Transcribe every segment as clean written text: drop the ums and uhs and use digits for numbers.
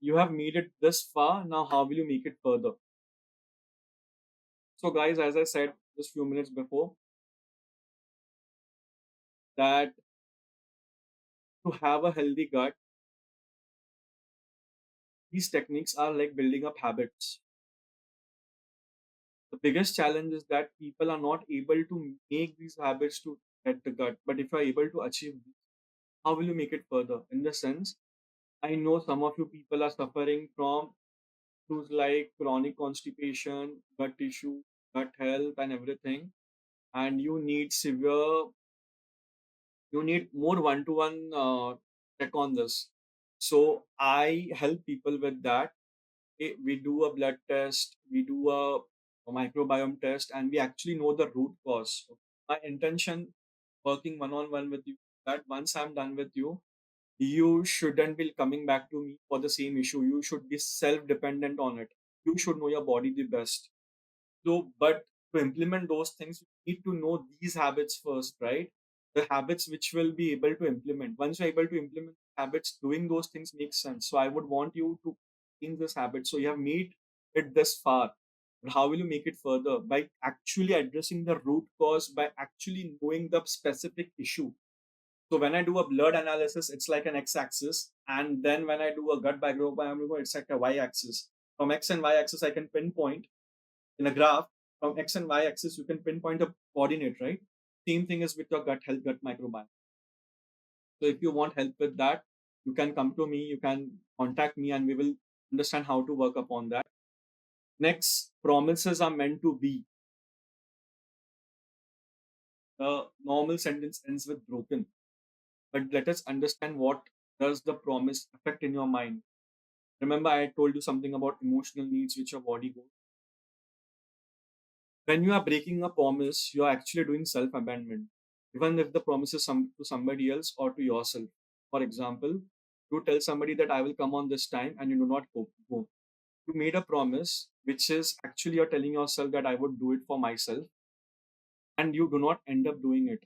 you have made it this far. Now, how will you make it further? So, guys, as I said just few minutes before, that to have a healthy gut, these techniques are like building up habits. The biggest challenge is that people are not able to make these habits to get the gut. But if you are able to achieve this, how will you make it further? In the sense, I know some of you people are suffering from issues like chronic constipation, gut issue, gut health, and everything, and you need more one-to-one check on this. So I help people with that. We do a blood test, we do a microbiome test, and we actually know the root cause. My intention working one-on-one with you, that once I'm done with you, you shouldn't be coming back to me for the same issue. You should be self-dependent on it. You should know your body the best. So, but to implement those things, you need to know these habits first, right? The habits which will be able to implement. Once you're able to implement habits, doing those things makes sense. So, I would want you to change this habit. So, you have made it this far. But how will you make it further? By actually addressing the root cause, by actually knowing the specific issue. So, when I do a blood analysis, it's like an x axis. And then when I do a gut microbiome, it's like a y axis. From x and y axis, I can pinpoint in a graph from x and y axis, you can pinpoint a coordinate, right? Same thing is with your gut health, gut microbiome. So if you want help with that, you can come to me, you can contact me, and we will understand how to work upon that. Next, promises are meant to be. The normal sentence ends with broken, but let us understand what does the promise affect in your mind. Remember, I told you something about emotional needs which your body goes. When you are breaking a promise, you are actually doing self abandonment, even if the promise is to somebody else or to yourself. For example, you tell somebody that I will come on this time and you do not go. You made a promise which is actually you're telling yourself that I would do it for myself, and you do not end up doing it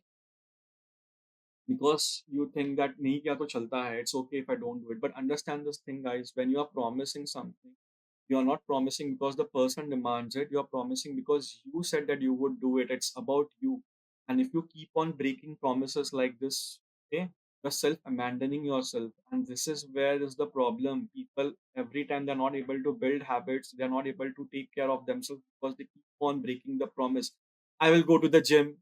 because you think that nahi kya to chalta hai, it's okay if I don't do it. But understand this thing, guys, when you are promising something, you're not promising because the person demands it. You're promising because you said that you would do it. It's about you. And if you keep on breaking promises like this, okay, you're self abandoning yourself. And this is where is the problem. People, every time they're not able to build habits, they're not able to take care of themselves because they keep on breaking the promise. I will go to the gym,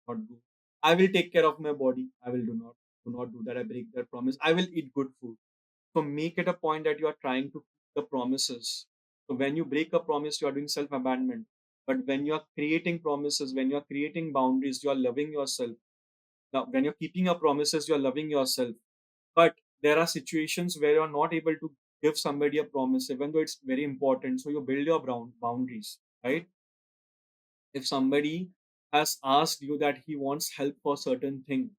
not do. I will take care of my body. I will do not do that. I break that promise. I will eat good food. So make it a point that you are trying to keep the promises. So when you break a promise, you are doing self-abandonment. But when you are creating promises, when you are creating boundaries, you are loving yourself. Now, when you're keeping your promises, you are loving yourself. But there are situations where you are not able to give somebody a promise, even though it's very important. So you build your boundaries, right? If somebody has asked you that he wants help for certain thing,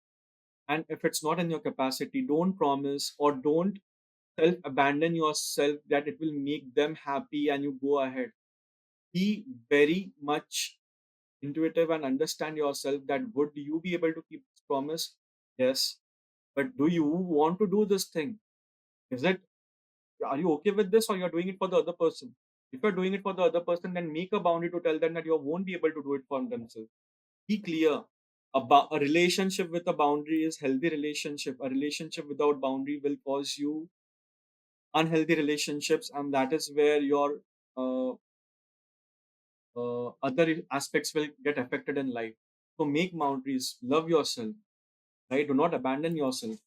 and if it's not in your capacity, don't promise or don't self abandon yourself that it will make them happy and you go ahead. Be very much intuitive and understand yourself that would you be able to keep this promise? Yes. But do you want to do this thing? Is it, are you okay with this, or you're doing it for the other person? If you're doing it for the other person, then make a boundary to tell them that you won't be able to do it for themselves. Be clear. About a relationship with a boundary is healthy relationship. A relationship without boundary will cause you unhealthy relationships, and that is where your uh, other aspects will get affected in life. So make boundaries, love yourself, right? Do not abandon yourself.